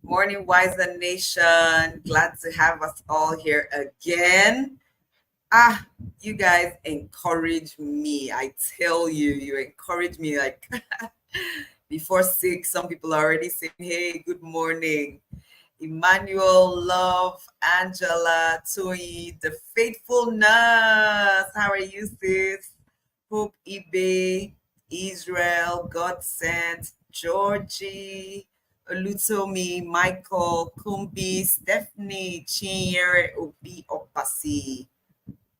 Morning, Wiser Nation. Glad to have us all here again. You guys encourage me. I tell you, you encourage me. Like before 6, some people are already saying, hey, good morning. Emmanuel, Love, Angela, Toyi, the faithful nurse. How are you, sis? Hope, eBay, Israel, God sent, Georgie, Olutomi, Michael, Kumbi, Stephanie, Chinyere, Obi, Opasi,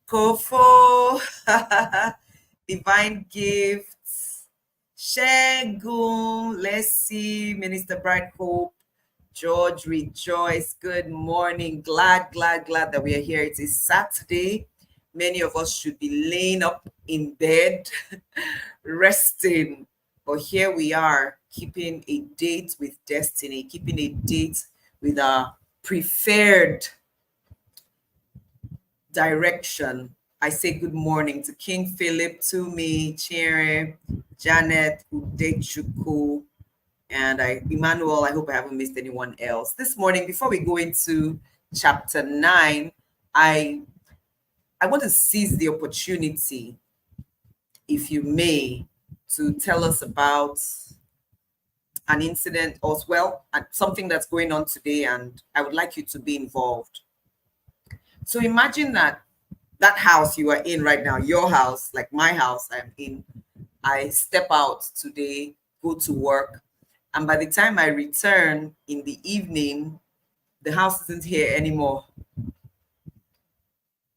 Kofo, Divine Gifts, Shegun, Leslie, Minister Bright Hope, George, Rejoice. Good morning. Glad that we are here. It is Saturday. Many of us should be laying up in bed, resting. But here we are, keeping a date with destiny, keeping a date with our preferred direction. I say good morning to King Philip, to me, Chere, Janet, Udechuku, and Emmanuel. I hope I haven't missed anyone else. This morning, before we go into chapter 9, I want to seize the opportunity, if you may, to tell us about an incident as well, and something that's going on today, and I would like you to be involved. So imagine that house you are in right now, your house, like my house I'm in. I step out today, go to work, and by the time I return in the evening, the house isn't here anymore,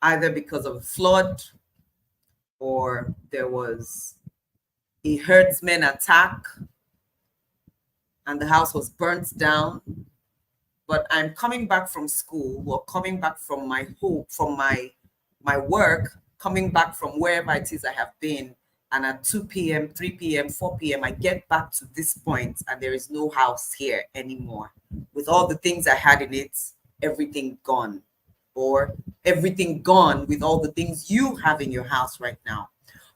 either because of a flood or there was a herdsman attack and the house was burnt down. But I'm coming back from school or coming back from my home, from my work, coming back from wherever it is I have been. And at 2 p.m., 3 p.m., 4 p.m., I get back to this point and there is no house here anymore. With all the things I had in it, everything gone. Or everything gone with all the things you have in your house right now.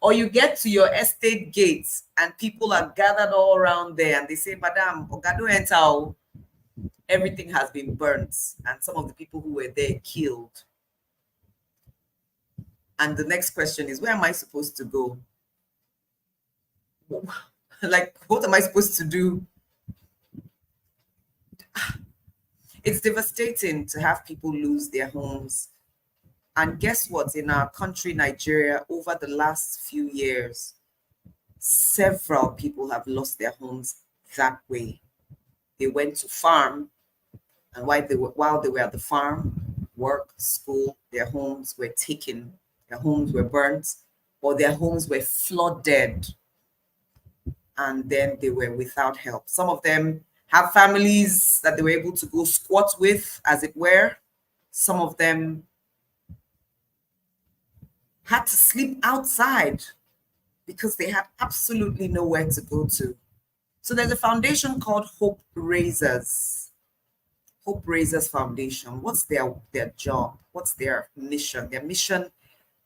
Or you get to your estate gates and people are gathered all around there and they say, Madam, Ogado enter. Everything has been burnt and some of the people who were there killed. And the next question is, where am I supposed to go? Like, what am I supposed to do? It's devastating to have people lose their homes. And guess what? In our country, Nigeria, over the last few years, several people have lost their homes that way. They went to farm, and while they were at the farm, work, school, their homes were taken, their homes were burnt, or their homes were flooded, and then they were without help. Some of them have families that they were able to go squat with, as it were. Some of them had to sleep outside because they had absolutely nowhere to go to. So there's a foundation called Hope Raisers. Hope Raisers Foundation. What's their job? What's their mission? Their mission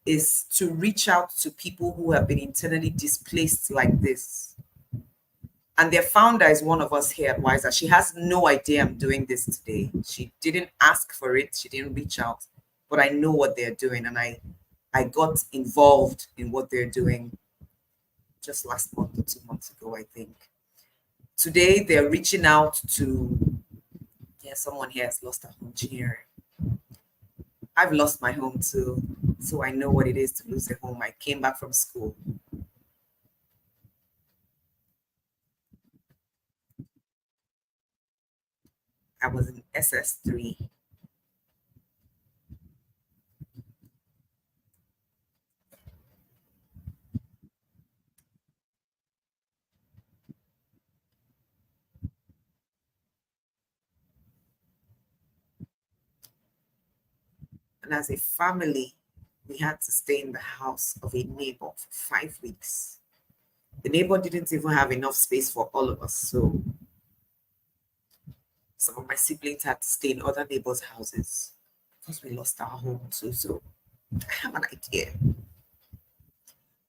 is to reach out to people who have been internally displaced like this. And their founder is one of us here at Wiser. She has no idea I'm doing this today. She didn't ask for it. She didn't reach out. But I know what they're doing. And I got involved in what they're doing just last month or 2 months ago, I think. Today, they're reaching out to, someone here has lost a home here. I've lost my home too, so I know what it is to lose a home. I came back from school. I was in SS3. And as a family, we had to stay in the house of a neighbor for 5 weeks. The neighbor didn't even have enough space for all of us. So some of my siblings had to stay in other neighbors' houses because we lost our home too. So I have an idea.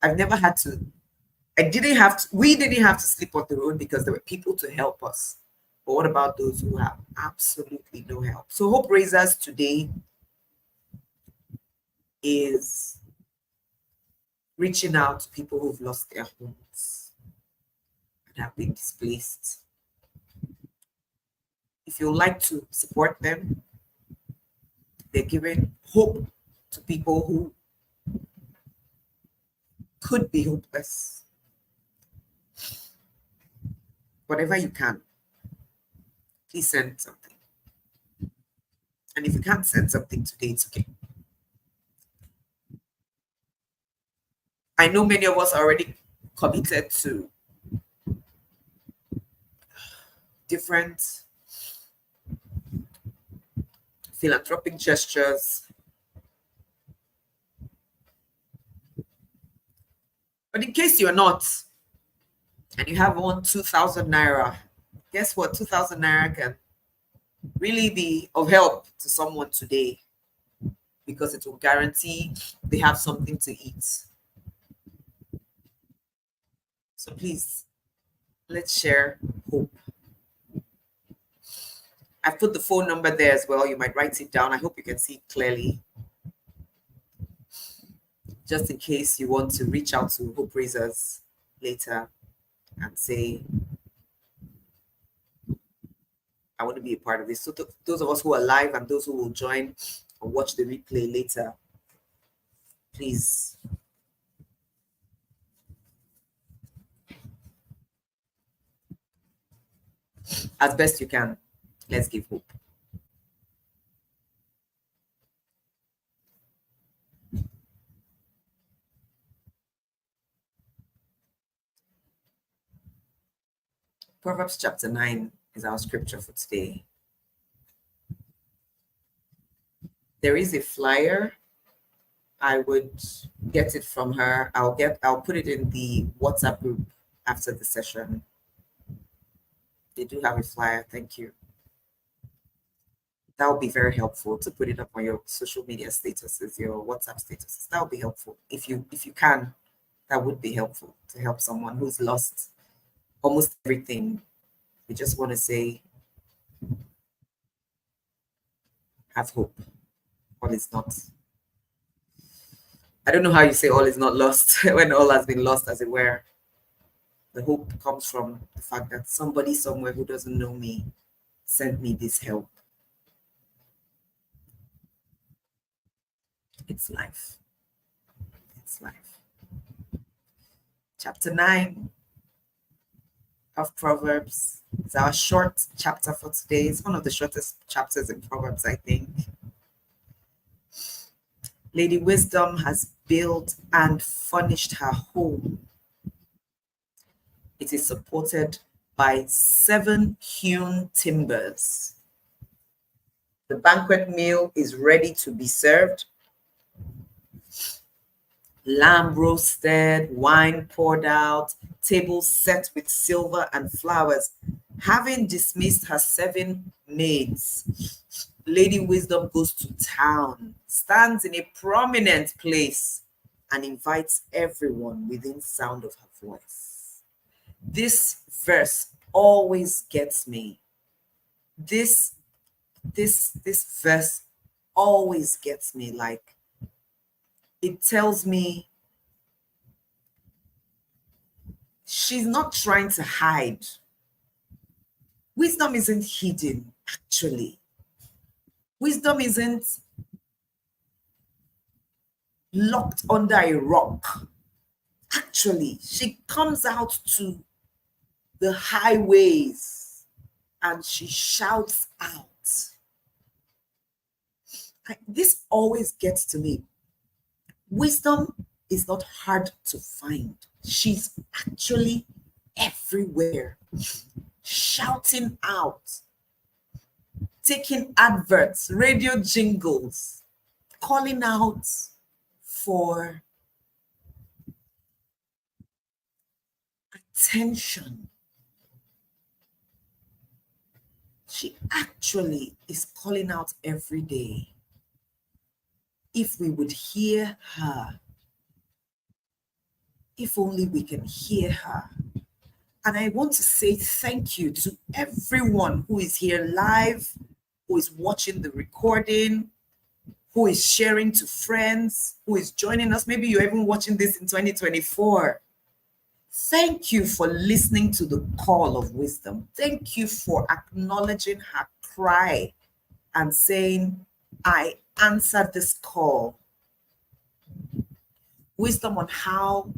I've never had to, we didn't have to sleep on the road because there were people to help us. But what about those who have absolutely no help? So Hope Raisers today is reaching out to people who've lost their homes and have been displaced. If you like to support them, they're giving hope to people who could be hopeless. Whatever you can, please send something. And if you can't send something today, it's okay. I know many of us are already committed to different philanthropic gestures. But in case you're not, and you have 2,000 naira, guess what? 2,000 naira can really be of help to someone today, because it will guarantee they have something to eat. So please, let's share hope. I put the phone number there as well. You might write it down. I hope you can see it clearly, just in case you want to reach out to Hope Raisers later and say, I want to be a part of this. So those of us who are live and those who will join or watch the replay later, please. As best you can, let's give hope. Proverbs chapter 9 is our scripture for today. There is a flyer. I would get it from her. I'll put it in the WhatsApp group after the session. They do have a flyer. Thank you. That would be very helpful to put it up on your social media statuses, your WhatsApp statuses. That would be helpful. If you can, that would be helpful to help someone who's lost almost everything. We just want to say, have hope. All is not. I don't know how you say all is not lost when all has been lost, as it were. The hope comes from the fact that somebody somewhere who doesn't know me sent me this help. It's life. It's life. Chapter 9 of Proverbs is our short chapter for today. It's one of the shortest chapters in Proverbs, I think. Lady Wisdom has built and furnished her home. It is supported by 7 hewn timbers. The banquet meal is ready to be served. Lamb roasted, wine poured out, table set with silver and flowers. Having dismissed her 7 maids, Lady Wisdom goes to town, stands in a prominent place, and invites everyone within sound of her voice. This verse always gets me. This verse always gets me. Like, it tells me she's not trying to hide. Wisdom isn't hidden, actually. Wisdom isn't locked under a rock. Actually, she comes out to the highways and she shouts out. This always gets to me. Wisdom is not hard to find. She's actually everywhere, shouting out, taking adverts, radio jingles, calling out for attention. She actually is calling out every day. If we would hear her, if only we can hear her. And I want to say thank you to everyone who is here live, who is watching the recording, who is sharing to friends, who is joining us. Maybe you're even watching this in 2024. Thank you for listening to the call of wisdom. Thank you for acknowledging her cry and saying, I answered this call. Wisdom on how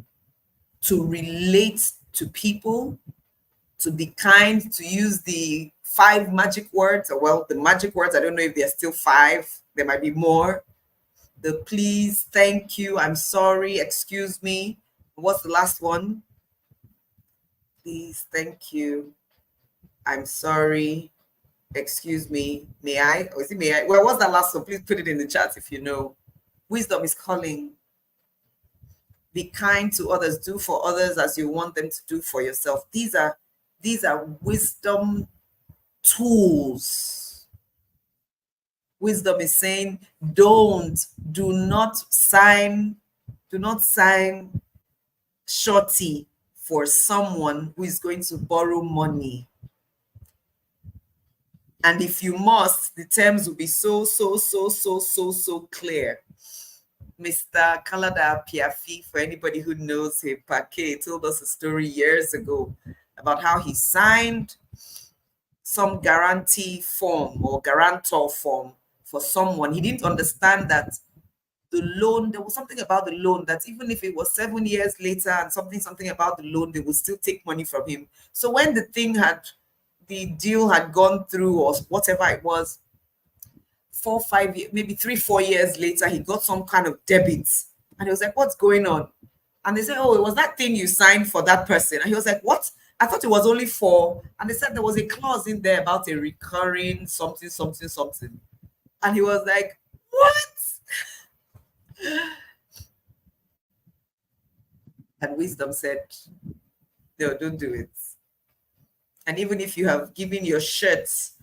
to relate to people, to be kind, to use the 5 magic words, or well, the magic words, I don't know if they're still 5, there might be more. The please, thank you, I'm sorry, excuse me. What's the last one? Please, thank you, I'm sorry, excuse me, may I? Or is it may I? Well, what's that last one? Please put it in the chat if you know. Wisdom is calling. Be kind to others, do for others as you want them to do for yourself. These are wisdom tools. Wisdom is saying, do not sign shorty for someone who is going to borrow money. And if you must, the terms will be so clear. Mr. Kalada Piafi, for anybody who knows him, Paquet told us a story years ago about how he signed some guarantee form or guarantor form for someone. He didn't understand that the loan, there was something about the loan that even if it was 7 years later and something about the loan, they would still take money from him. So when the deal had gone through or whatever it was, 4, 5 years, maybe 3, 4 years later, he got some kind of debit. And he was like, what's going on? And they said, oh, it was that thing you signed for that person. And he was like, what? I thought it was only 4. And they said there was a clause in there about a recurring something. And he was like, what? And wisdom said, no, don't do it. And even if you have given your shirts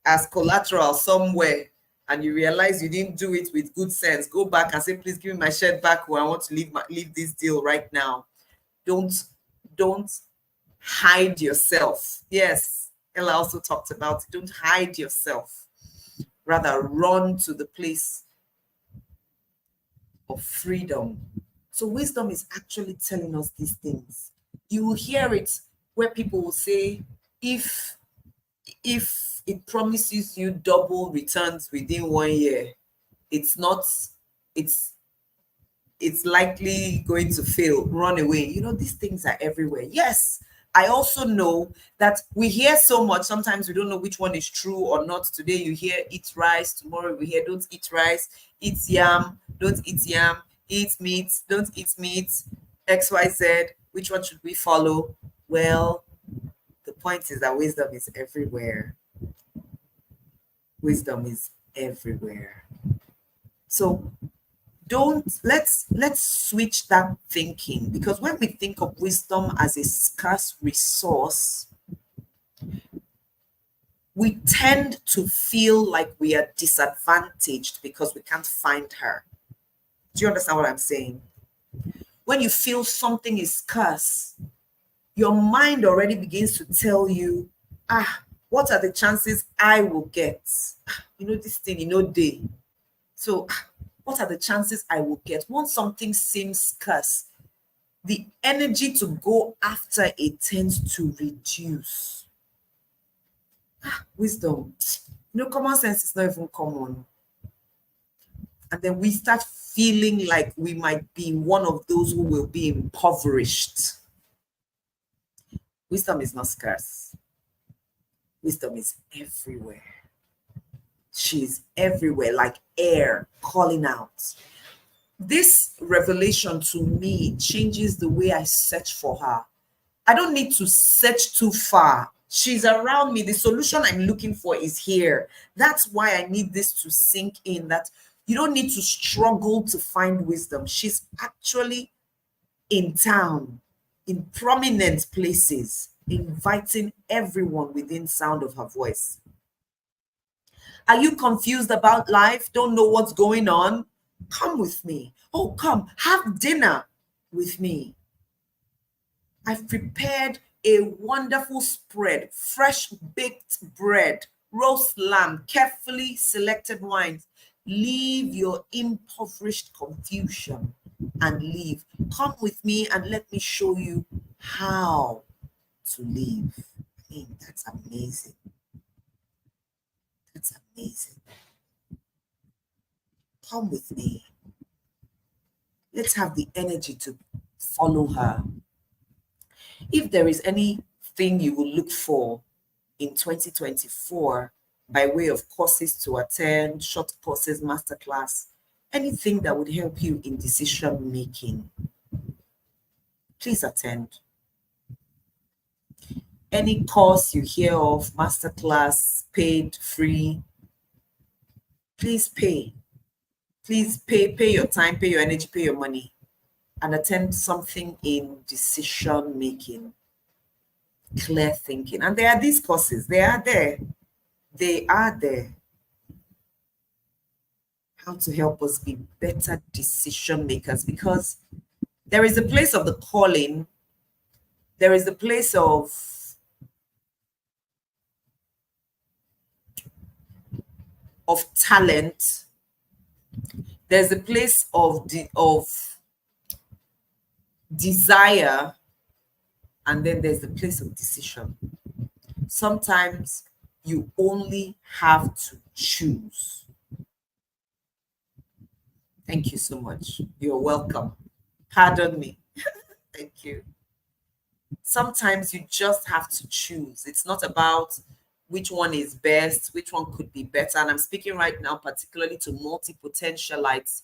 as collateral somewhere and you realize you didn't do it with good sense, go back and say, please give me my shirt back, or I want to leave this deal right now. Don't hide yourself. Yes, Ella also talked about it. Don't hide yourself. Rather run to the place of freedom. So wisdom is actually telling us these things. You will hear it where people will say, if it promises you double returns within 1 year, it's likely going to fail. Run away. You know, these things are everywhere. Yes, I also know that we hear so much. Sometimes we don't know which one is true or not. Today you hear eat rice. Tomorrow we hear don't eat rice. Eat yam. Don't eat yam. Eat meat. Don't eat meat. XYZ. Which one should we follow? Well, the point is that wisdom is everywhere. Wisdom is everywhere. So let's switch that thinking, because when we think of wisdom as a scarce resource, we tend to feel like we are disadvantaged because we can't find her. Do you understand what I'm saying? When you feel something is scarce, your mind already begins to tell you, what are the chances I will get? You know, this thing, day. So what are the chances I will get? Once something seems scarce, the energy to go after it tends to reduce. Wisdom. Common sense is not even common. And then we start feeling like we might be one of those who will be impoverished. Wisdom is not scarce. Wisdom is everywhere. She's everywhere, like air calling out. This revelation to me changes the way I search for her. I don't need to search too far. She's around me. The solution I'm looking for is here. That's why I need this to sink in, that you don't need to struggle to find wisdom. She's actually in town, in prominent places, inviting everyone within sound of her voice. Are you confused about life? Don't know what's going on? Come with me. Oh, come, have dinner with me. I've prepared a wonderful spread, fresh baked bread, roast lamb, carefully selected wines. Leave your impoverished confusion and live. Come with me and let me show you how to live. I mean, that's amazing. That's amazing. Come with me. Let's have the energy to follow her. If there is anything you will look for in 2024 by way of courses to attend, short courses, masterclass, anything that would help you in decision making, please attend. Any course you hear of, masterclass, paid, free, please pay. Please pay your time, pay your energy, pay your money, and attend something in decision making, clear thinking. And there are these courses, they are there. They are there. How to help us be better decision makers, because there is a place of the calling, there is a place of talent, there's a place of desire, and then there's the place of decision. Sometimes you only have to choose. Thank you so much. You're welcome. Pardon me. Thank you. Sometimes you just have to choose. It's not about which one is best, which one could be better. And I'm speaking right now particularly to multi-potentialites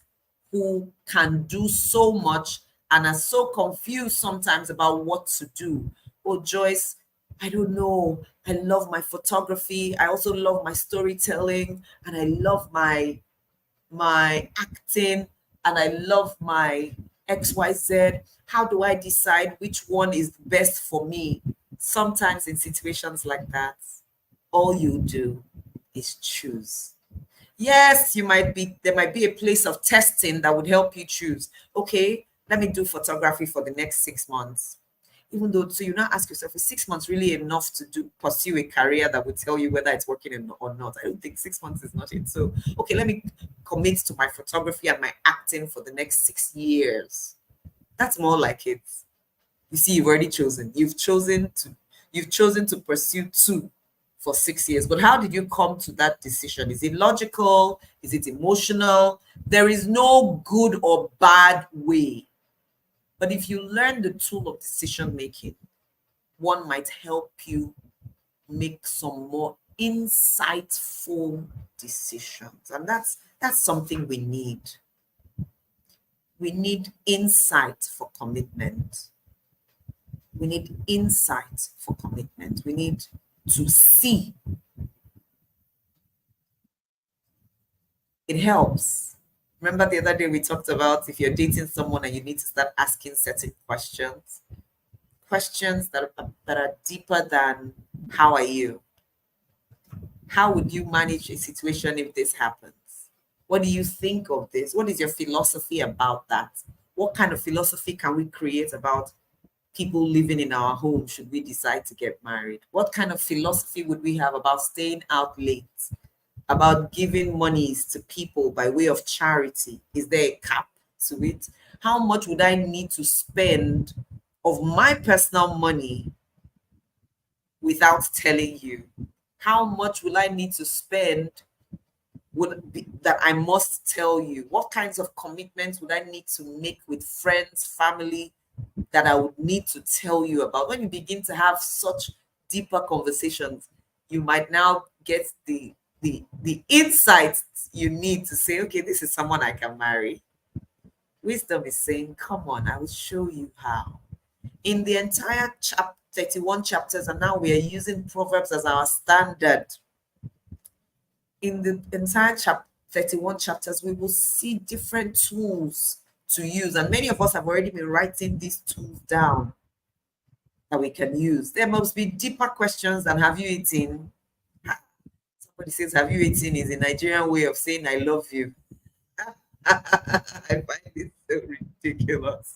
who can do so much and are so confused sometimes about what to do. Oh, Joyce, I don't know. I love my photography. I also love my storytelling, and I love my acting, and I love my XYZ. How do I decide which one is best for me? Sometimes in situations like that, all you do is choose. Yes, there might be a place of testing that would help you choose. Okay, let me do photography for the next 6 months. Even though, so you now ask yourself, is 6 months really enough to pursue a career that would tell you whether it's working or not? I don't think 6 months is not it. So, okay, let me commit to my photography and my acting for the next 6 years. That's more like it. You see, you've already chosen. You've chosen to pursue two for 6 years. But how did you come to that decision? Is it logical? Is it emotional? There is no good or bad way. But if you learn the tool of decision making, one might help you make some more insightful decisions. And that's something we need. We need insight for commitment. We need insight for commitment. We need to see. It helps. Remember the other day we talked about if you're dating someone and you need to start asking certain questions that are deeper than how are you? How would you manage a situation if this happens? What do you think of this? What is your philosophy about that? What kind of philosophy can we create about people living in our home should we decide to get married? What kind of philosophy would we have about staying out late? About giving monies to people by way of charity? Is there a cap to it? How much would I need to spend of my personal money without telling you? How much will I need to spend that I must tell you? What kinds of commitments would I need to make with friends, family, that I would need to tell you about? When you begin to have such deeper conversations, you might now get the insights you need to say, okay, this is someone I can marry. Wisdom is saying, come on, I will show you how. In the entire 31 chapters, and now we are using Proverbs as our standard. In the entire 31 chapters, we will see different tools to use. And many of us have already been writing these tools down that we can use. There must be deeper questions than have you eaten? Somebody says, have you eaten is a Nigerian way of saying I love you. I find it so ridiculous.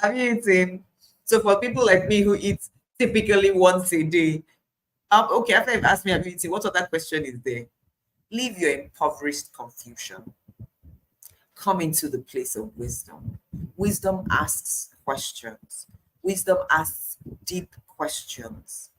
Have you eaten? So for people like me who eat typically once a day. Okay, after you've asked me ability, what other question is there? Leave your impoverished confusion. Come into the place of wisdom. Wisdom asks questions. Wisdom asks deep questions.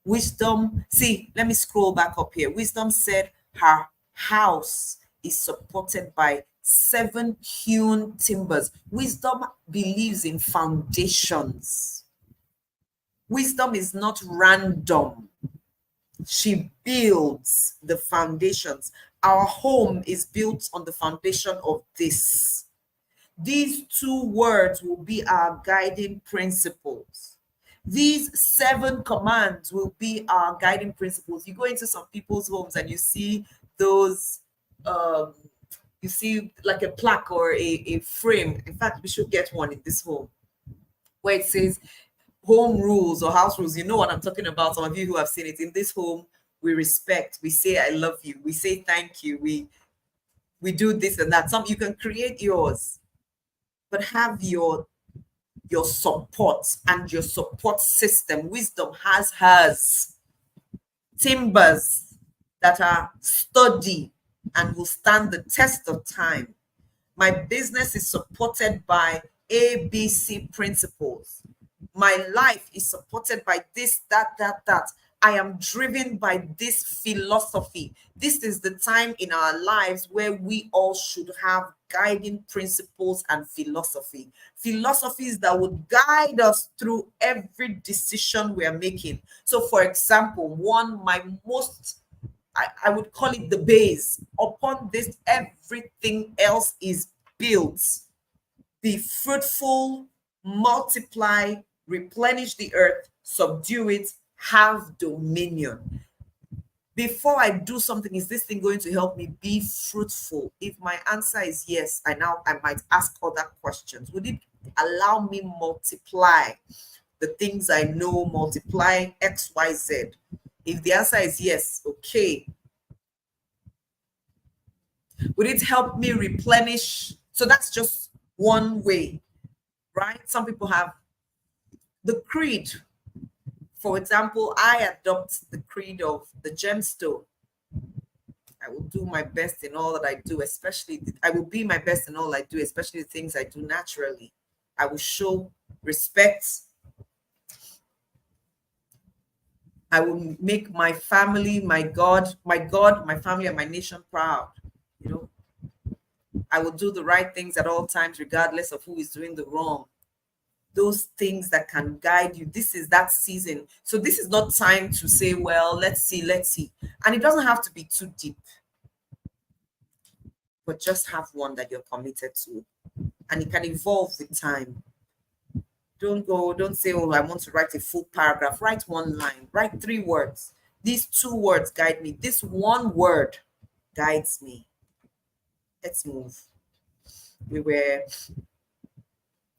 Wisdom, see, let me scroll back up here. Wisdom said her house is supported by 7 hewn timbers. Wisdom believes in foundations. Wisdom is not random. She builds the foundations. Our home is built on the foundation of this. These 2 words will be our guiding principles. These 7 commands will be our guiding principles. You go into some people's homes and you see those, you see like a plaque or a frame. In fact, we should get one in this home where it says home rules or house rules. You know what I'm talking about. Some of you who have seen it. In this home, we respect, we say I love you, we say thank you, we do this and that. Some you can create yours, but have your support and your support system. Wisdom has hers. Timbers that are sturdy and will stand the test of time. My business is supported by ABC principles. My life is supported by this, that. I am driven by this philosophy. This is the time in our lives where we all should have guiding principles and philosophy. Philosophies that would guide us through every decision we are making. So, for example, I would call it the base. Upon this, everything else is built. Be fruitful, multiply, replenish the earth, subdue it, have dominion. Before I do something, is this thing going to help me be fruitful? If my answer is yes, I might ask other questions. Would it allow me multiply the things I know, multiply X, Y, Z? If the answer is yes, okay. Would it help me replenish? So that's just one way, right? Some people have the creed. For example, I adopt the creed of the gemstone. I will do my best in all that I do, I will be my best in all I do, especially the things I do naturally. I will show respect. I will make my family, my family, and my nation proud. You know, I will do the right things at all times, regardless of who is doing the wrong. Those things that can guide you. This is that season. So this is not time to say, well, let's see. And it doesn't have to be too deep, but just have one that you're committed to. And it can evolve with time. Don't say, oh, I want to write a full paragraph. Write 1 line, write 3 words. These 2 words guide me. This 1 word guides me. Let's move.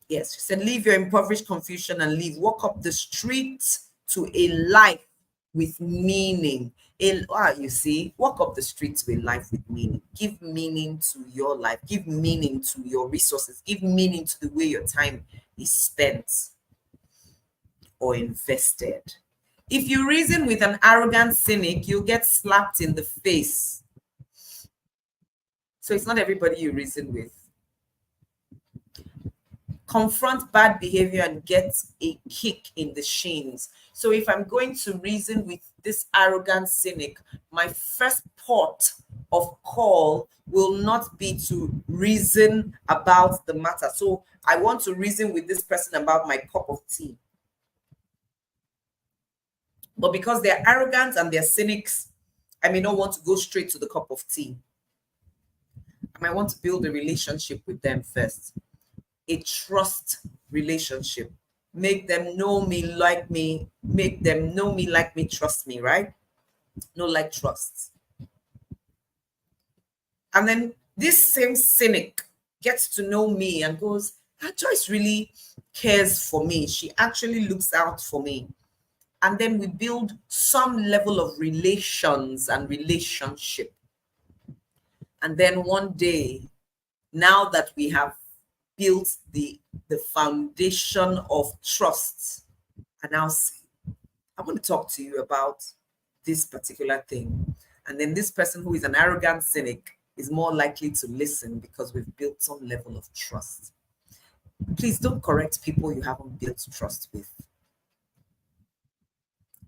Yes, she said, leave your impoverished confusion and leave. Walk up the street to a life with meaning. You see, walk up the street to a life with meaning. Give meaning to your life. Give meaning to your resources. Give meaning to the way your time is spent or invested. If you reason with an arrogant cynic, you'll get slapped in the face. So it's not everybody you reason with. Confront bad behavior and get a kick in the shins. So if I'm going to reason with this arrogant cynic, my first port of call will not be to reason about the matter. So I want to reason with this person about my cup of tea. But because they're arrogant and they're cynics, I may not want to go straight to the cup of tea. I might want to build a relationship with them first. A trust relationship. Make them know me, like me. Make them know me, like me, trust me, right? No, like, trust. And then this same cynic gets to know me and goes, Joyce really cares for me. She actually looks out for me. And then we build some level of relations and relationship. And then one day, now that we have built the foundation of trust, and now I want to talk to you about this particular thing. And then this person who is an arrogant cynic is more likely to listen because we've built some level of trust. Please don't correct people you haven't built trust with.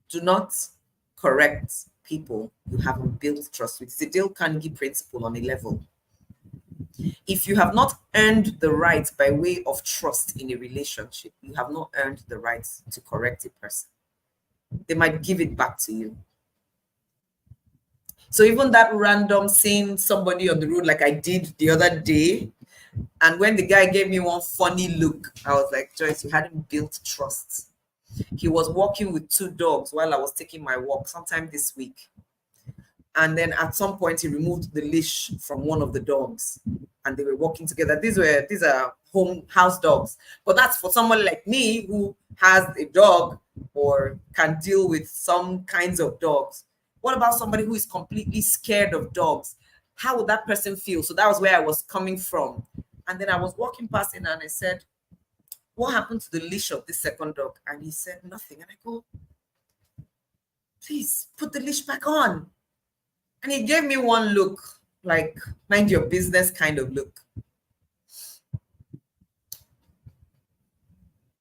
Do not correct people you haven't built trust with. It's a Dale Carnegie principle on a level. If you have not earned the right by way of trust in a relationship, you have not earned the right to correct a person. They might give it back to you. So even that random seeing somebody on the road like I did the other day, and when the guy gave me one funny look, I was like, Joyce, you hadn't built trust. He was walking with 2 dogs while I was taking my walk sometime this week. And then at some point, he removed the leash from one of the dogs and they were walking together. These are house dogs. But that's for someone like me who has a dog or can deal with some kinds of dogs. What about somebody who is completely scared of dogs? How would that person feel? So that was where I was coming from. And then I was walking past him and I said, what happened to the leash of this second dog? And he said, nothing. And I go, please put the leash back on. And he gave me one look, like, mind your business kind of look.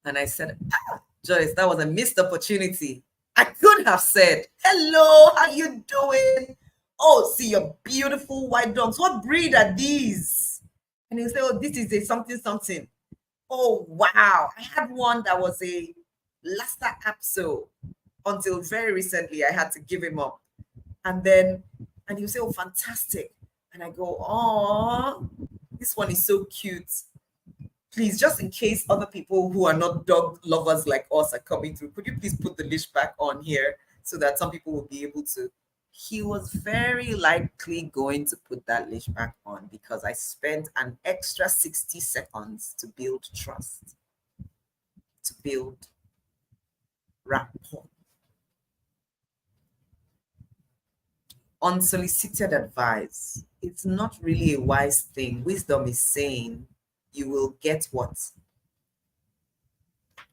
And I said, Joyce, that was a missed opportunity. I could have said, hello, how you doing? Oh, see your beautiful white dogs. What breed are these? And he said, oh, this is a something. Oh, wow. I had one that was a Lhasa Apso. Until very recently, I had to give him up. And he would say, oh, fantastic. And I go, oh, this one is so cute. Please, just in case other people who are not dog lovers like us are coming through, could you please put the leash back on here so that some people will be able to? He was very likely going to put that leash back on because I spent an extra 60 seconds to build trust, to build rapport. Unsolicited advice. It's not really a wise thing. Wisdom is saying you will get what?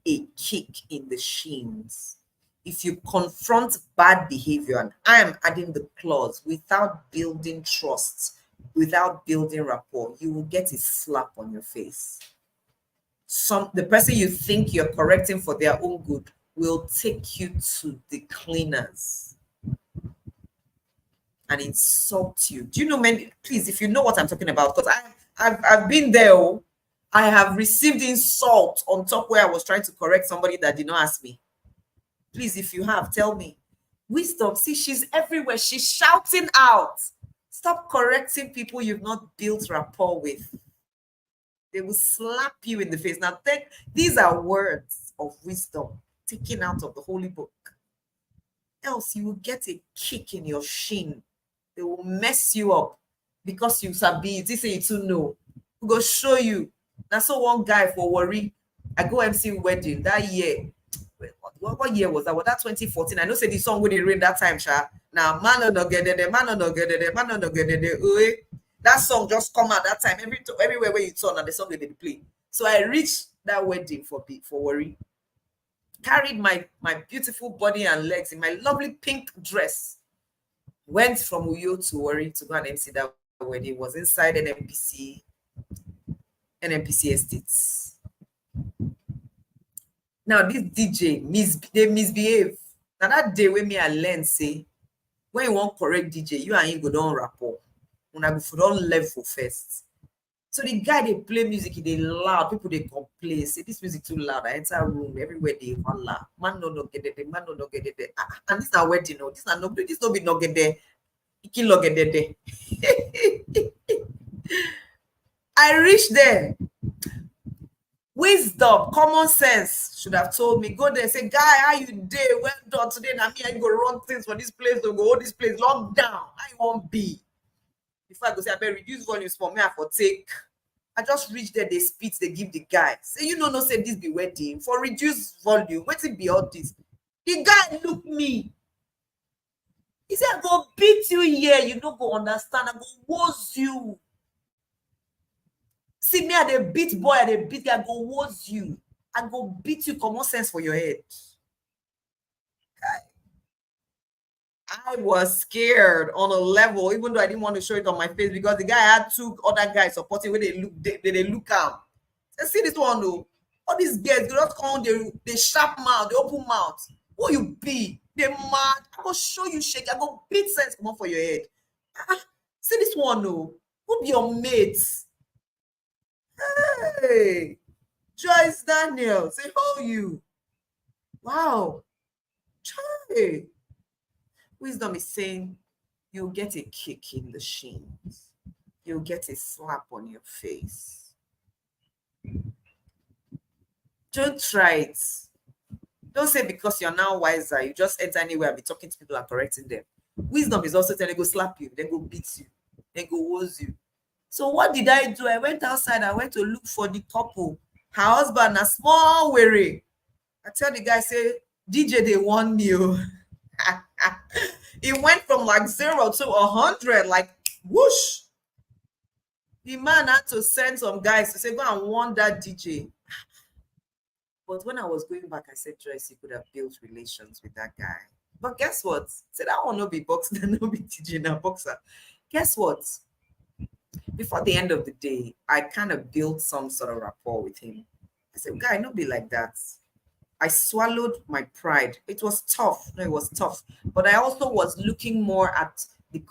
A kick in the shins. If you confront bad behavior, and I am adding the clause, without building trust, without building rapport, you will get a slap on your face. The person you think you're correcting for their own good will take you to the cleaners and insult you. Do you know, many? Please, if you know what I'm talking about, because I've been there. Oh, I have received insult on top where I was trying to correct somebody that did not ask me. Please, if you have, tell me. Wisdom, see, she's everywhere. She's shouting out. Stop correcting people you've not built rapport with. They will slap you in the face. Now, these are words of wisdom taken out of the Holy Book. Else, you will get a kick in your shin. They will mess you up because you sabi. They say you too know. We go show you. That's so one guy for worry. I go MC wedding that year. What year was that? Was that 2014? I know say the song when they read that time, Sha. Now man no get it, man no get it, man no get it. That song just come out that time. Everywhere where you turn and the song they play. So I reached that wedding for worry. Carried my beautiful body and legs in my lovely pink dress. Went from Uyo to Warri to go and MC that wedding. It was inside NMPC estates. Now this DJ they misbehave. Now that day when me I learn say when you want correct DJ, you and him go down rapport. When I go for down level first. So the guy they play music, they loud. People they complain, say this music too loud. I enter room everywhere they holla. Man no get it, man no get it. And this na wedding, no. This no be no get there. Iki no get there. I reached there. Wisdom, common sense should have told me, go there and say, guy, how you day? Well done today. Now me, I go run things for this place, to go hold this place, locked down. I won't be. Before I go say, I better reduce volumes for me, I for take. I just reach there, they spit, they give the guy. Say, you know, no, say this be wedding. For reduce volume, what it be all this? The guy look me. He said, I go beat you here. You don't go understand. I go woes you. See me at the beat boy, at the beat, I go woes you. I go beat you, common sense for your head. I was scared on a level, even though I didn't want to show it on my face because the guy had two other guys supporting where they look out. I see this one though. All these girls, they just come, they sharp mouth, they open mouth. Who you be? They mad. I go show you shake. I go beat sense come on for your head. See this one though. Who be your mates? Hey, Joyce Daniels, say how you? Wow. Hey. Wisdom is saying you'll get a kick in the shins. You'll get a slap on your face. Don't try it. Don't say because you're now wiser, you just enter anywhere and be talking to people and correcting them. Wisdom is also telling, go slap you, then go beat you, then go woz you. So what did I do? I went outside, I went to look for the couple. Her husband, a small weary. I tell the guy, say, DJ, they want me. It went from like 0 to 100, like whoosh. The man had to send some guys to say, go and warn that DJ. But when I was going back, I said, Joyce, you could have built relations with that guy. But guess what? Say that one no be boxer, no be DJ, no boxer. Guess what? Before the end of the day, I kind of built some sort of rapport with him. I said, guy, no be like that. I swallowed my pride. It was tough. No, it was tough. But I also was looking more at the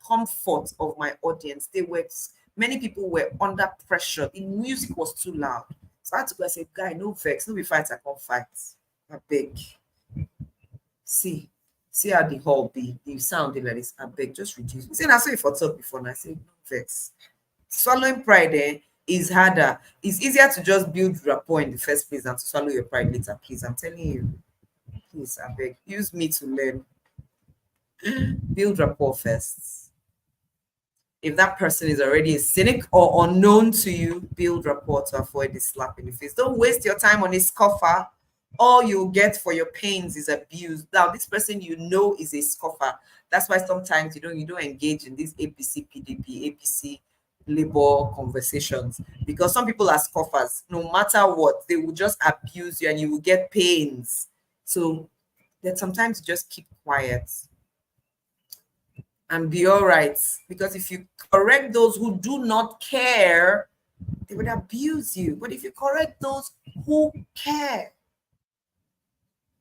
comfort of my audience. Many people were under pressure. The music was too loud. So I had to go and say, guy, no vex, no be fight, I can't fight. I beg. See how the hall be. The sound like this. I beg, just reduce. See, I saw it for talk before, and I said, no vex. Swallowing pride is harder. It's easier to just build rapport in the first place than to swallow your pride later. Please, I'm telling you. Please, I beg. Use me to learn. Build rapport first. If that person is already a cynic or unknown to you, build rapport to avoid the slap in the face. Don't waste your time on a scoffer. All you'll get for your pains is abuse. Now, this person you know is a scoffer. That's why sometimes you don't engage in these APC, PDP, APC labor conversations, because some people are scoffers. No matter what, they will just abuse you and you will get pains. So that sometimes you just keep quiet and be all right. Because if you correct those who do not care, they would abuse you. But if you correct those who care,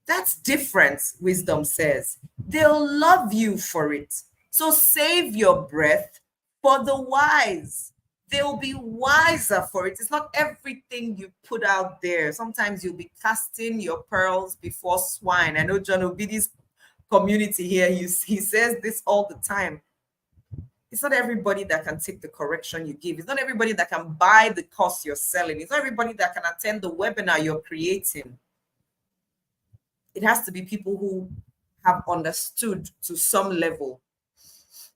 that's different, wisdom says. They'll love you for it. So save your breath for the wise. They'll be wiser for it. It's not everything you put out there. Sometimes you'll be casting your pearls before swine. I know John Obidi's community here, he says this all the time. It's not everybody that can take the correction you give. It's not everybody that can buy the course you're selling. It's not everybody that can attend the webinar you're creating. It has to be people who have understood to some level.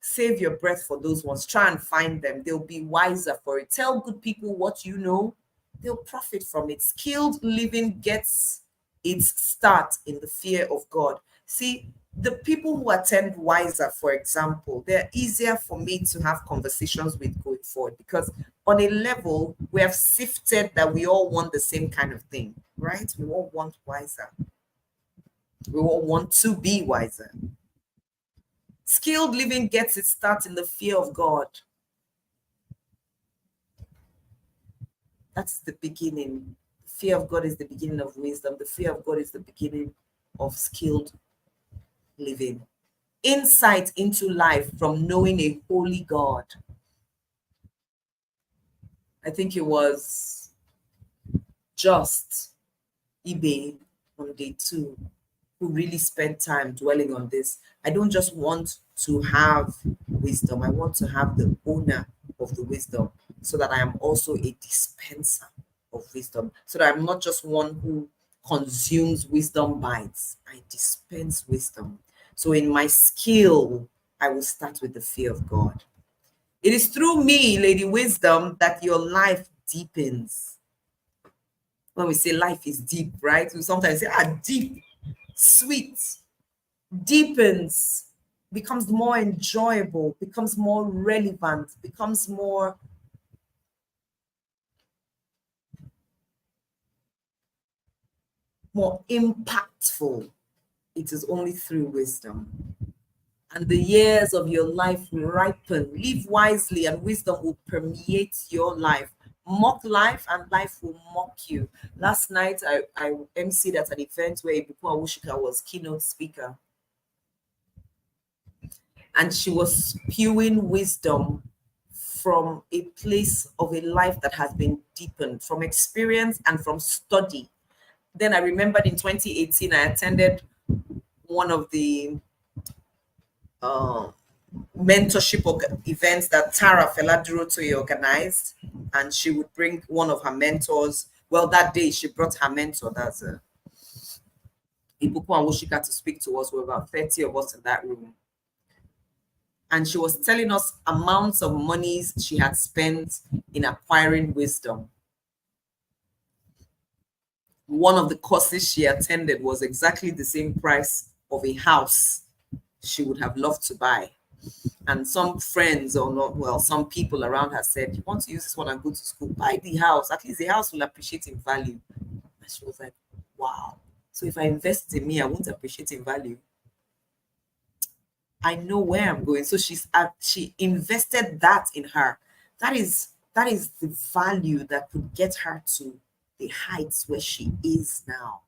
Save your breath for those ones. Try and find them. They'll be wiser for it. Tell good people what you know. They'll profit from it. Skilled living gets its start in the fear of God. See, the people who attend Wiser, for example, they're easier for me to have conversations with going forward, because on a level, we have sifted that we all want the same kind of thing, right? We all want Wiser. We all want to be wiser. Skilled living gets its start in the fear of God. That's the beginning. The fear of God is the beginning of wisdom. The fear of God is the beginning of skilled living. Insight into life from knowing a holy God. I think it was Just eBay on day 2 who really spent time dwelling on this. I don't just want to have wisdom. I want to have the owner of the wisdom, so that I am also a dispenser of wisdom, so that I'm not just one who consumes wisdom bites. I dispense wisdom. So in my skill, I will start with the fear of God. It is through me, Lady Wisdom, that your life deepens. When we say life is deep, right? We sometimes say, deep, sweet, deepens, becomes more enjoyable, becomes more relevant, becomes more impactful. It is only through wisdom. and the years of your life will ripen. Live wisely, and wisdom will permeate your life. Mock life, and life will mock you. Last night, I emceed at an event where Ibuku Awushika was keynote speaker, and she was spewing wisdom from a place of a life that has been deepened, from experience and from study. Then I remembered in 2018, I attended one of the uh, mentorship events that Tara Feladuro organized, and she would bring one of her mentors. Well, that day she brought her mentor, that's Ibuku Awushika, to speak to us. We were about 30 of us in that room. And she was telling us amounts of monies she had spent in acquiring wisdom. One of the courses she attended was exactly the same price of a house she would have loved to buy. And some friends, or not, well, some people around her said, you want to use this one and go to school, buy the house. At least the house will appreciate in value. And she was like, wow. So if I invest in me, I won't appreciate in value. I know where I'm going. So she invested that in her. That is the value that could get her to the heights where she is now.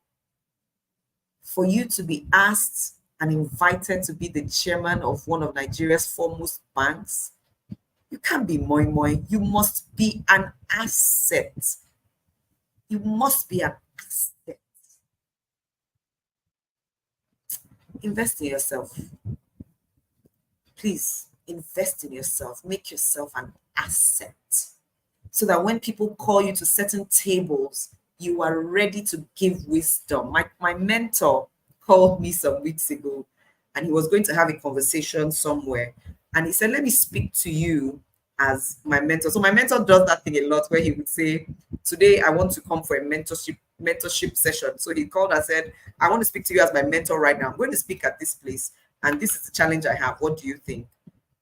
For you to be asked and invited to be the chairman of one of Nigeria's foremost banks, you can't be moi moi. You must be an asset. You must be an asset. Invest in yourself. Please invest in yourself. Make yourself an asset, so that when people call you to certain tables, you are ready to give wisdom. My mentor called me some weeks ago, and he was going to have a conversation somewhere. And he said, let me speak to you as my mentor. So my mentor does that thing a lot, where he would say, today I want to come for a mentorship session. So he called and said, I want to speak to you as my mentor right now. I'm going to speak at this place, and this is the challenge I have. What do you think?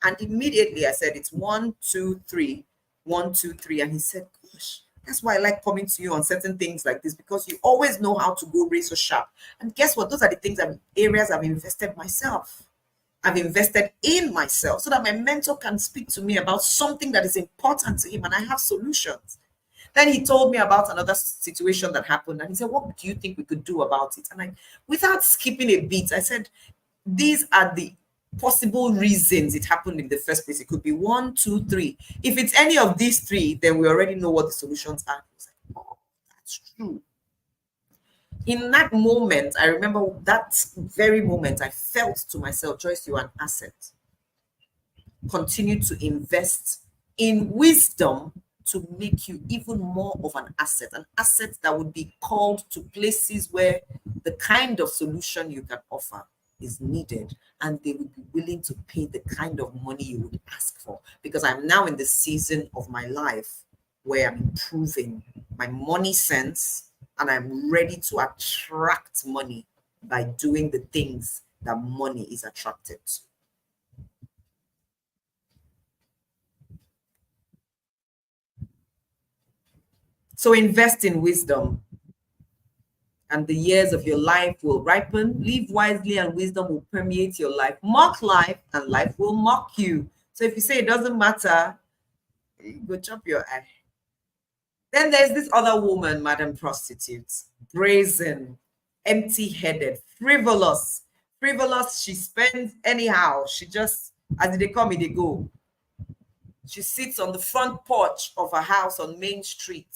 And immediately I said, it's 1, 2, 3, 1, 2, 3. And he said, gosh, that's why I like coming to you on certain things like this, because you always know how to go razor sharp. And guess what? Those are the things areas I've invested myself. I've invested in myself, so that my mentor can speak to me about something that is important to him, and I have solutions. Then he told me about another situation that happened, and he said, what do you think we could do about it? And without skipping a beat, I said, these are the possible reasons it happened in the first place. It could be 1, 2, 3. If it's any of these 3, then we already know what the solutions are. I was like, oh, that's true. In that moment, I remember that very moment, I felt to myself, Joyce, you're an asset. Continue to invest in wisdom to make you even more of an asset that would be called to places where the kind of solution you can offer is needed, and they would be willing to pay the kind of money you would ask for. Because I'm now in the season of my life where I'm improving my money sense, and I'm ready to attract money by doing the things that money is attracted to. So invest in wisdom, and the years of your life will ripen. Live wisely, and wisdom will permeate your life. Mock life, and life will mock you. So if you say it doesn't matter, go chop your eye. Then there's this other woman, Madam Prostitute, brazen, empty-headed, frivolous. Frivolous, she spends anyhow. She just, as they come, they go. She sits on the front porch of her house on Main Street.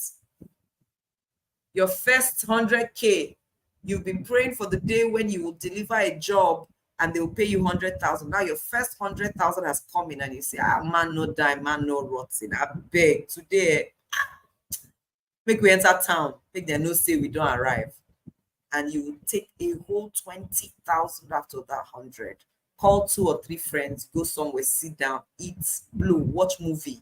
Your first 100K, you've been praying for the day when you will deliver a job and they will pay you 100,000. Now your first 100,000 has come in, and you say, man no die, man no rotten. I beg today, make we enter town, make them no say we don't arrive. And you will take a whole 20,000 after that 100. Call 2 or 3 friends, go somewhere, sit down, eat, blow, watch movie.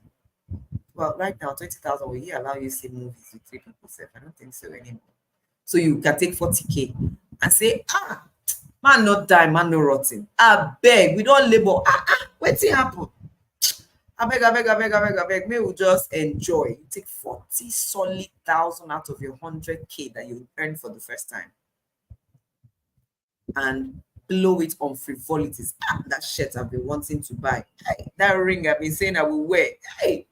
Well, right now, 20,000, will he allow you to see movies with 3 people? I don't think so anymore. So you can take 40K and say, man not die, man no rotten. I beg, we don't labor. What's it happen? I beg. May we just enjoy. You take 40 solid thousand out of your 100K that you earned for the first time. And blow it on frivolities. That shirt I've been wanting to buy. Hey, that ring I've been saying I will wear. Hey,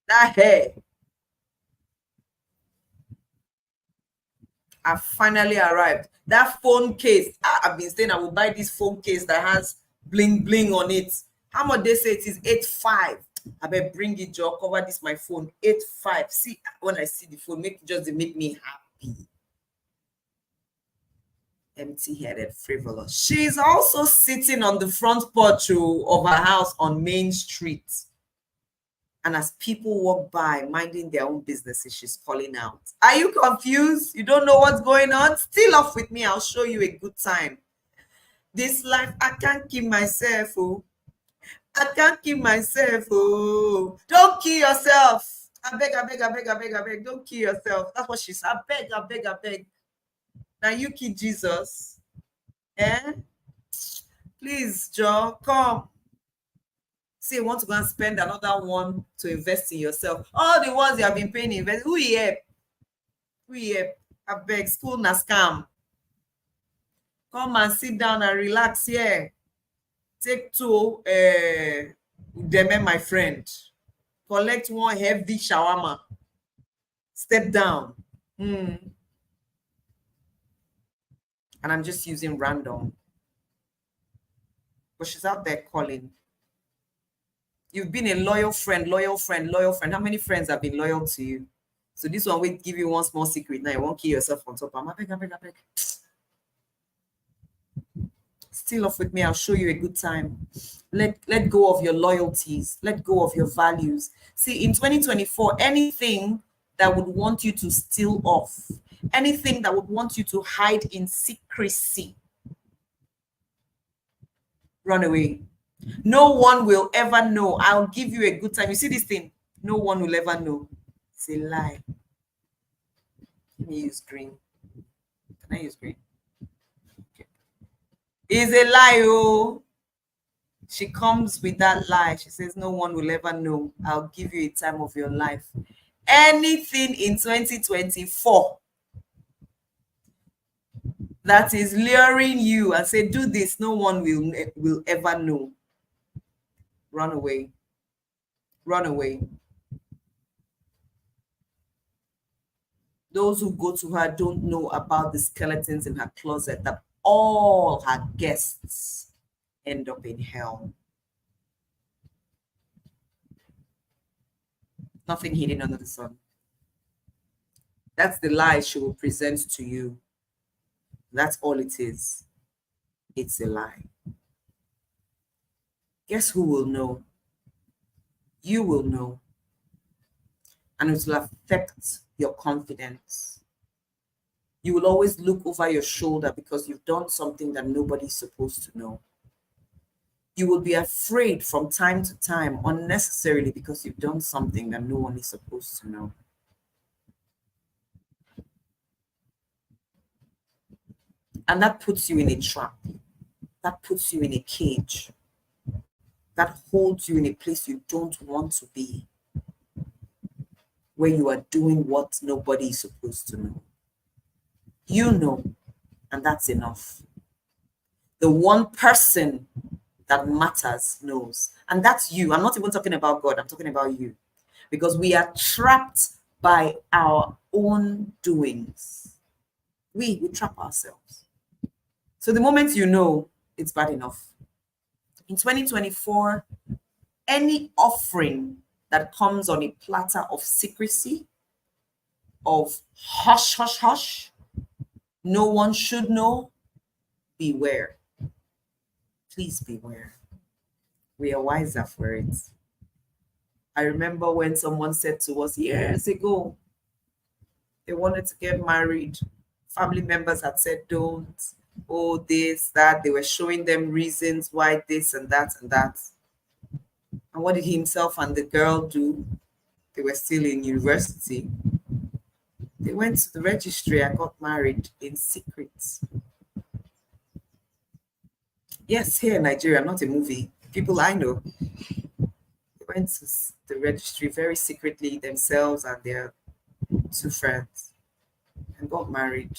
that hair. I finally arrived. That phone case. I've been saying I will buy this phone case that has bling bling on it. How much they say it is? 8.5. I better bring it, Joe. Cover this my phone. 8.5. See, when I see the phone, make me happy. Empty-headed, frivolous. She's also sitting on the front porch of her house on Main Street. And as people walk by, minding their own businesses, she's calling out. Are you confused? You don't know what's going on? Still off with me. I'll show you a good time. This life, I can't keep myself. Oh, I can't keep myself. Oh, don't kill yourself. I beg, I beg, I beg, I beg, I beg. Don't kill yourself. That's what she said. I beg, I beg, I beg. Now you kill Jesus. Eh? Please, Joe, come. Say you want to go and spend another one to invest in yourself. All the ones you have been paying invest. Who here? I beg, school na scam. Come and sit down and relax here. Take two, Udeme, my friend. Collect one heavy shawarma. Step down. And I'm just using random. But she's out there calling. You've been a loyal friend. How many friends have been loyal to you? So this one will give you one small secret. Now you won't kill yourself on top. I beg. Still off with me. I'll show you a good time. Let go of your loyalties. Let go of your values. See, in 2024, anything that would want you to steal off, anything that would want you to hide in secrecy, run away. No one will ever know. I'll give you a good time. You see this thing? No one will ever know. It's a lie. Let me use green. Can I use green? Okay. It's a lie, oh. She comes with that lie. She says, no one will ever know. I'll give you a time of your life. Anything in 2024 that is luring you and say, do this, no one will ever know. Run away. Run away. Those who go to her don't know about the skeletons in her closet, that all her guests end up in hell. Nothing hidden under the sun. That's the lie she will present to you. That's all it is. It's a lie. Guess who will know? You will know. And it will affect your confidence. You will always look over your shoulder because you've done something that nobody's supposed to know. You will be afraid from time to time unnecessarily because you've done something that no one is supposed to know. And that puts you in a trap. That puts you in a cage. That holds you in a place you don't want to be, where you are doing what nobody is supposed to know. You know, and that's enough. The one person that matters knows, and that's you. I'm not even talking about God, I'm talking about you. Because we are trapped by our own doings. We trap ourselves. So the moment you know, it's bad enough. In 2024, any offering that comes on a platter of secrecy, of hush, hush, hush, no one should know, beware. Please beware. We are wiser for it. I remember when someone said to us years ago, they wanted to get married. Family members had said, don't. Oh, this, that. They were showing them reasons why this and that and that. And what did he himself and the girl do? They were still in university. They went to the registry and got married in secret. Yes, here in Nigeria, not a movie. People I know. They went to the registry very secretly, themselves and their two friends, and got married.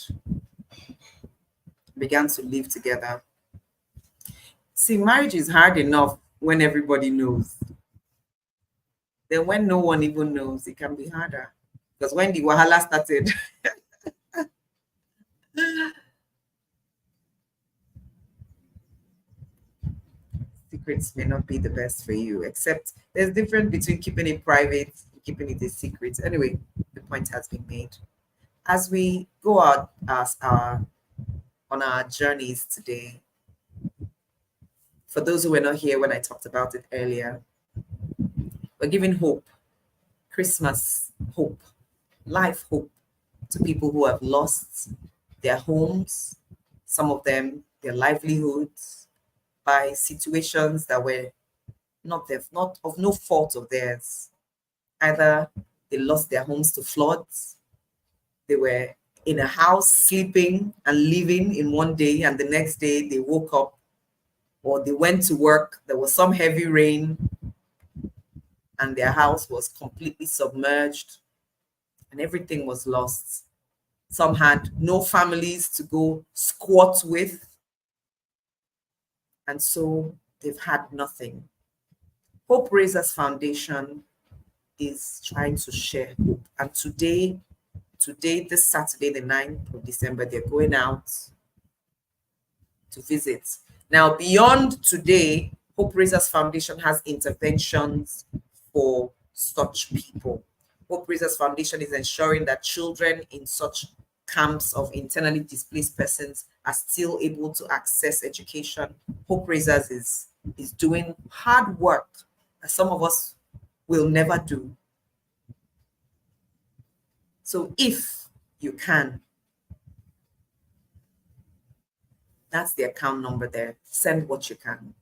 Began to live together. See, marriage is hard enough when everybody knows. Then when no one even knows, it can be harder. Because when the wahala started, secrets may not be the best for you, except there's difference between keeping it private and keeping it a secret. Anyway, the point has been made. As we go out as our on our journeys today, for those who were not here when I talked about it earlier, we're giving hope, Christmas hope, life hope to people who have lost their homes, some of them their livelihoods, by situations that were not of no fault of theirs. Either they lost their homes to floods, they were in a house sleeping and living in one day, and the next day they woke up, or they went to work, there was some heavy rain, and their house was completely submerged and everything was lost. Some had no families to go squat with, and so they've had nothing. Hope Raisers Foundation is trying to share hope. And today, this Saturday, the 9th of December, they're going out to visit. Now, beyond today, Hope Raisers Foundation has interventions for such people. Hope Raisers Foundation is ensuring that children in such camps of internally displaced persons are still able to access education. Hope Raisers is doing hard work that some of us will never do. So if you can, that's the account number there. Send what you can.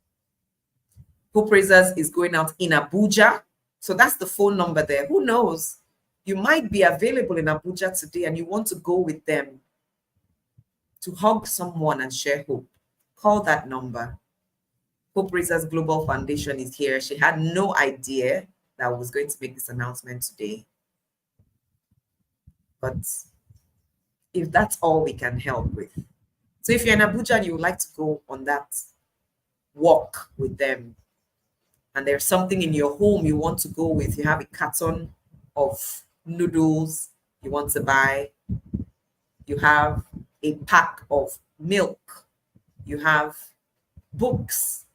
Hope Raisers is going out in Abuja. So that's the phone number there. Who knows? You might be available in Abuja today and you want to go with them to hug someone and share hope. Call that number. Hope Raisers Global Foundation is here. She had no idea that I was going to make this announcement today. But if that's all we can help with. So if you're in Abuja and you would like to go on that walk with them, and there's something in your home you want to go with, you have a carton of noodles you want to buy, you have a pack of milk, you have books,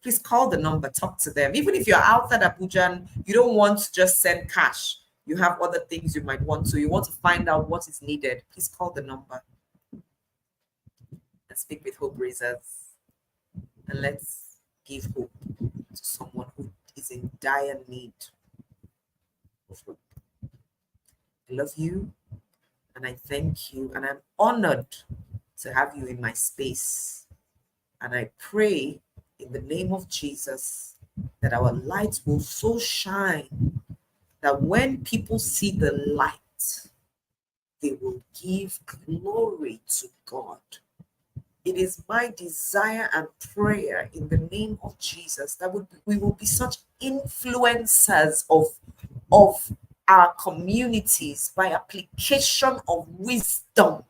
please call the number, talk to them. Even if you're outside Abuja and you don't want to just send cash, you have other things you might want to, you want to find out what is needed, please call the number and speak with Hope Raisers, and let's give hope to someone who is in dire need of hope. I love you and I thank you, and I'm honored to have you in my space. And I pray in the name of Jesus that our light will so shine that when people see the light, they will give glory to God. It is my desire and prayer in the name of Jesus that we will be such influencers of our communities by application of wisdom,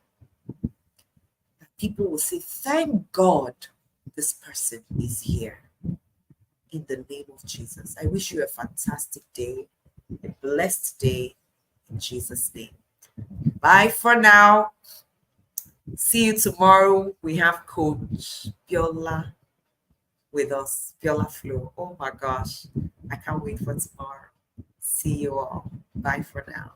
that people will say, thank God this person is here. In the name of Jesus, I wish you a fantastic day, a blessed day, in Jesus' name. Bye for now. See you tomorrow. We have Coach Biola with us, Biola Flo. Oh my gosh, I can't wait for tomorrow. See you all. Bye for now.